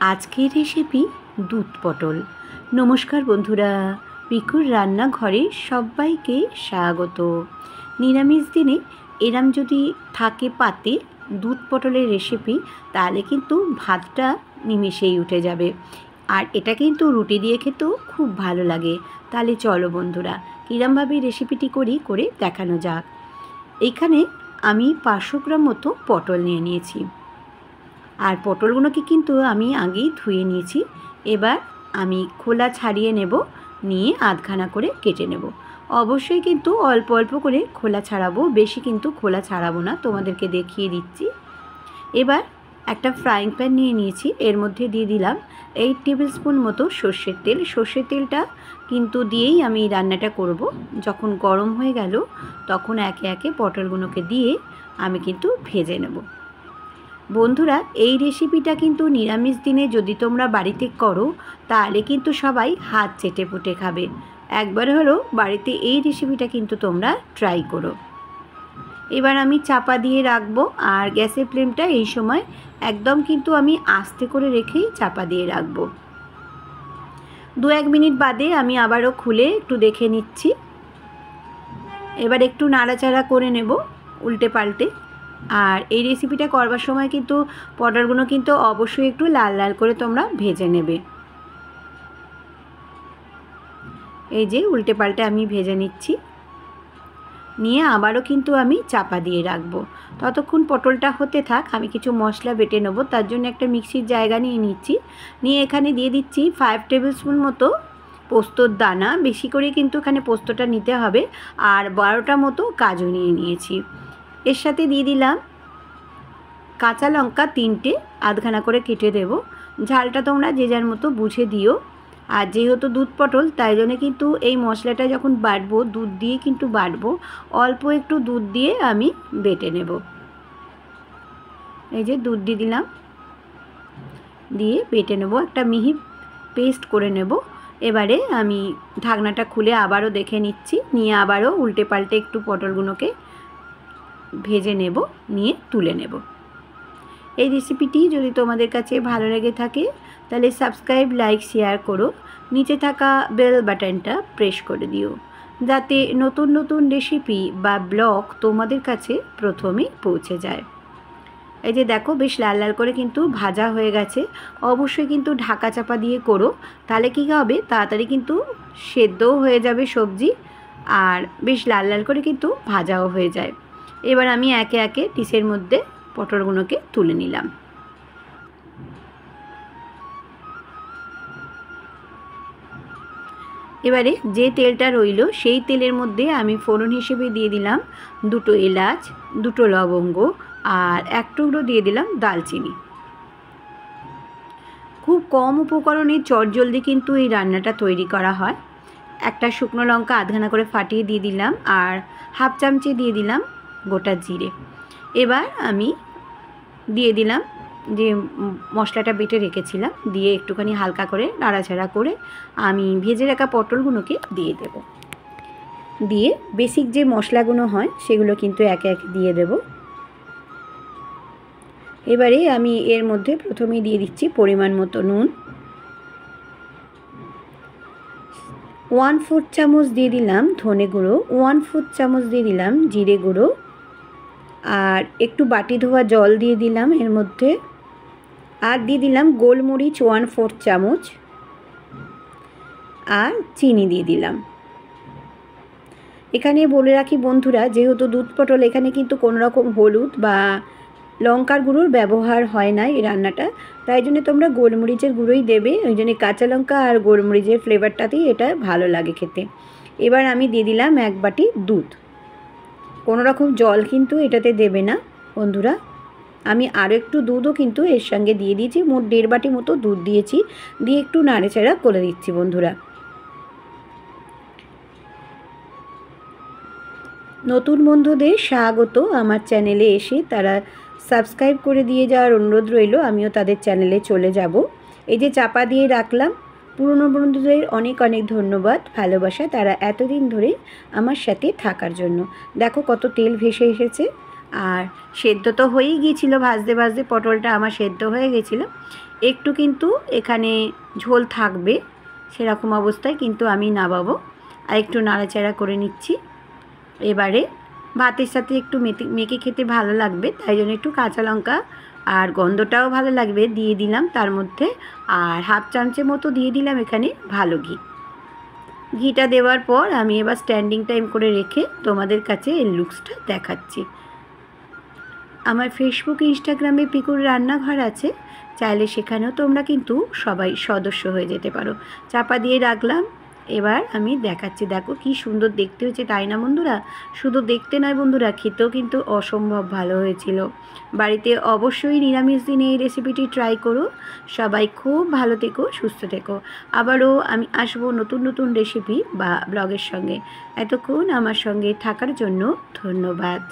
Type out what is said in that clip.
আজকের রেসিপি দুধ পটল। নমস্কার বন্ধুরা, পিকুর রান্নাঘরে সবাইকে স্বাগত। নিরামিষ দিনে এরম যদি থাকে পাতে দুধ পটলের রেসিপি, তাহলে কিন্তু ভাতটা নিমেষেই উঠে যাবে। আর এটা কিন্তু রুটি দিয়ে খেতেও খুব ভালো লাগে। তাহলে চলো বন্ধুরা, কীরমভাবে রেসিপিটি করে দেখানো যাক। এইখানে আমি 500 গ্রাম মতো পটল নিয়ে নিয়েছি। আর পটলগুলোকে কিন্তু আমি আগেই ধুয়ে নিয়েছি। এবার আমি খোলা ছাড়িয়ে নেব, নিয়ে আধখানা করে কেটে নেব। অবশ্যই কিন্তু অল্প অল্প করে খোলা ছাড়াবো, বেশি কিন্তু খোলা ছাড়াবো না, তোমাদেরকে দেখিয়ে দিচ্ছি। এবার একটা ফ্রাইং প্যান নিয়ে নিয়েছি, এর মধ্যে দিয়ে দিলাম 8 টেবিল স্পুন মতো সর্ষের তেল। সর্ষের তেলটা কিন্তু দিয়েই আমি রান্নাটা করব। যখন গরম হয়ে গেল তখন একে একে পটলগুলোকে দিয়ে আমি কিন্তু ভেজে নেব। বন্ধুরা, এই রেসিপিটা কিন্তু নিরামিষ দিনে যদি তোমরা বাড়িতে করো, তাহলে কিন্তু সবাই হাত চেটে পুটে খাবে। একবার হলো বাড়িতে এই রেসিপিটা কিন্তু তোমরা ট্রাই করো। এবার আমি চাপা দিয়ে রাখবো, আর গ্যাসের ফ্লেমটা এই সময় একদম কিন্তু আমি আস্তে করে রেখেই চাপা দিয়ে রাখবো। 2-1 মিনিট বাদে আমি আবারও খুলে একটু দেখে নিচ্ছি। এবার একটু নাড়াচাড়া করে নেব উল্টে পাল্টে। আর এই রেসিপিটা করবার সময় কিন্তু পটলগুলো কিন্তু অবশ্যই একটু লাল লাল করে তোমরা ভেজে নেবে। এই যে উল্টে পাল্টে আমি ভেজে নিচ্ছি, নিয়ে আবারও কিন্তু আমি চাপা দিয়ে রাখবো। ততক্ষণ পটলটা হতে থাক, আমি কিছু মশলা বেটে নেব। তার জন্য একটা মিক্সির জায়গা নিয়ে নিচ্ছি, নিয়ে এখানে দিয়ে দিচ্ছি 5 টেবিল স্পুন মতো পোস্তর দানা। বেশি করে কিন্তু এখানে পোস্তটা নিতে হবে। আর 12টা মতো কাজু নিয়ে নিয়েছি। এর সাথে দিয়ে দিলাম কাঁচা লঙ্কা 3টে, আধখানা করে কেটে দেব। ঝালটা তোমরা যে যার মতো বুঝে দিও। আর যেহেতু দুধ পটল, তাই জন্য কিন্তু এই মশলাটা যখন বাটবো দুধ দিয়ে কিন্তু বাটবো, অল্প একটু দুধ দিয়ে আমি বেটে নেব। এই যে দুধ দিয়ে দিলাম, দিয়ে বেটে নেব, একটা মিহি পেস্ট করে নেব। এবারে আমি ঢাকনাটা খুলে আবারও দেখে নিচ্ছি, নিয়ে আবারও উল্টে পাল্টে একটু পটলগুলোকে ভেজে নেব, নিয়ে তুলে নেব। এই রেসিপিটি যদি তোমাদের কাছে ভালো লেগে থাকে, তাহলে সাবস্ক্রাইব, লাইক, শেয়ার করো। নিচে থাকা বেল বাটনটা প্রেস করে দিও, যাতে নতুন নতুন রেসিপি বা ব্লগ তোমাদের কাছে প্রথমেই পৌঁছে যায়। এই যে দেখো, বেশ লাল লাল করে কিন্তু ভাজা হয়ে গেছে। অবশ্যই কিন্তু ঢাকা চাপা দিয়ে করো, তাহলে কী হবে, তাড়াতাড়ি কিন্তু সেদ্ধও হয়ে যাবে সবজি, আর বেশ লাল লাল করে কিন্তু ভাজাও হয়ে যায়। এবার আমি একে একে ডিশের মধ্যে পটলগুলোকে তুলে নিলাম। এবারে যে তেলটা রইল সেই তেলের মধ্যে আমি ফোড়ন হিসেবে দিয়ে দিলাম 2টো এলাচ, 2টো লবঙ্গ, আর 1 টুকরো দিয়ে দিলাম দালচিনি। খুব কম উপকরণে চটজলদি কিন্তু এই রান্নাটা তৈরি করা হয়। একটা শুকনো লঙ্কা আধখানা করে ফাটিয়ে দিয়ে দিলাম, আর হাফ চামচে দিয়ে দিলাম গোটা জিরে। এবার আমি দিয়ে দিলাম যে মশলাটা বেটে রেখেছিলাম, দিয়ে একটুখানি হালকা করে নাড়াচাড়া করে আমি ভেজে রাখা পটলগুলোকে দিয়ে দেব। দিয়ে বেসিক যে মশলাগুলো হয় সেগুলো কিন্তু একে একে দিয়ে দেব। এবারে আমি এর মধ্যে প্রথমেই দিয়ে দিচ্ছি পরিমাণ মতো নুন, 1/4 চামচ দিয়ে দিলাম ধনে গুঁড়ো, 1/4 চামচ দিয়ে দিলাম জিরে গুঁড়ো, আর একটু বাটি ধোয়া জল দিয়ে দিলাম এর মধ্যে, আর দিয়ে দিলাম গোলমরিচ 1/4 চামচ, আর চিনি দিয়ে দিলাম। এখানে বলে রাখি বন্ধুরা, যেহেতু দুধ পটল, এখানে কিন্তু কোনো রকম হলুদ বা লঙ্কার গুঁড়োর ব্যবহার হয় না এই রান্নাটা, তাই জন্য তোমরা গোলমরিচের গুঁড়োই দেবে। ওই জন্য কাঁচা লঙ্কা আর গোলমরিচের ফ্লেভারটাতেই এটা ভালো লাগে খেতে। এবার আমি দিয়ে দিলাম 1 বাটি দুধ। কোনো রকম জল কিন্তু এটাতে দেবে না বন্ধুরা। আমি আরও একটু দুধও কিন্তু এর সঙ্গে দিয়ে দিয়েছি, মোট 1.5 বাটি মতো দুধ দিয়েছি। দিয়ে একটু নাড়াচাড়া করে দিচ্ছি বন্ধুরা। নতুন বন্ধুদের স্বাগত আমার চ্যানেলে এসে, তারা সাবস্ক্রাইব করে দিয়ে যাওয়ার অনুরোধ রইল, আমিও তাদের চ্যানেলে চলে যাব। এই যে চাপা দিয়ে রাখলাম, পুরনো বন্ধুদের অনেক অনেক ধন্যবাদ, ভালোবাসা, তারা এতদিন ধরে আমার সাথে থাকার জন্য। দেখো কত তেল ভেসে এসেছে। আর সেদ্ধ তো হয়েই গিয়েছিলো, ভাজতে ভাজতে পটলটা আমার সেদ্ধ হয়ে গেছিলো। একটু কিন্তু এখানে ঝোল থাকবে সেরকম অবস্থায় কিন্তু আমি নামাবো। আর একটু নাড়াচাড়া করে নিচ্ছি। এবারে ভাতের সাথে একটু মেখে খেতে ভালো লাগবে, তাই জন্য একটু কাঁচা লঙ্কা আর গন্ধটাও ভালো লাগবে দিয়ে দিলাম তার মধ্যে। আর হাফ চামচের মতো দিয়ে দিলাম এখানে ভালো ঘি। ঘিটা দেওয়ার পর আমি এবার স্ট্যান্ডিং টাইম করে রেখে তোমাদের কাছে এর লুকসটা দেখাচ্ছি। আমার ফেসবুক ইনস্টাগ্রামে পিকুর রান্নাঘর আছে, চাইলে সেখানেও তোমরা কিন্তু সবাই সদস্য হয়ে যেতে পারো। চাপা দিয়ে রাখলাম, এবার আমি দেখাচ্ছি। দেখো কি সুন্দর দেখতে হয়েছে, তাই না বন্ধুরা? শুধু দেখতে নয় বন্ধুরা, খেতেও কিন্তু অসম্ভব ভালো হয়েছিল। বাড়িতে অবশ্যই নিরামিষ দিনে এই রেসিপিটি ট্রাই করো। সবাই খুব ভালো থেকো, সুস্থ থেকো। আবারও আমি আসবো নতুন নতুন রেসিপি বা ব্লগের সঙ্গে। এতক্ষণ আমার সঙ্গে থাকার জন্য ধন্যবাদ।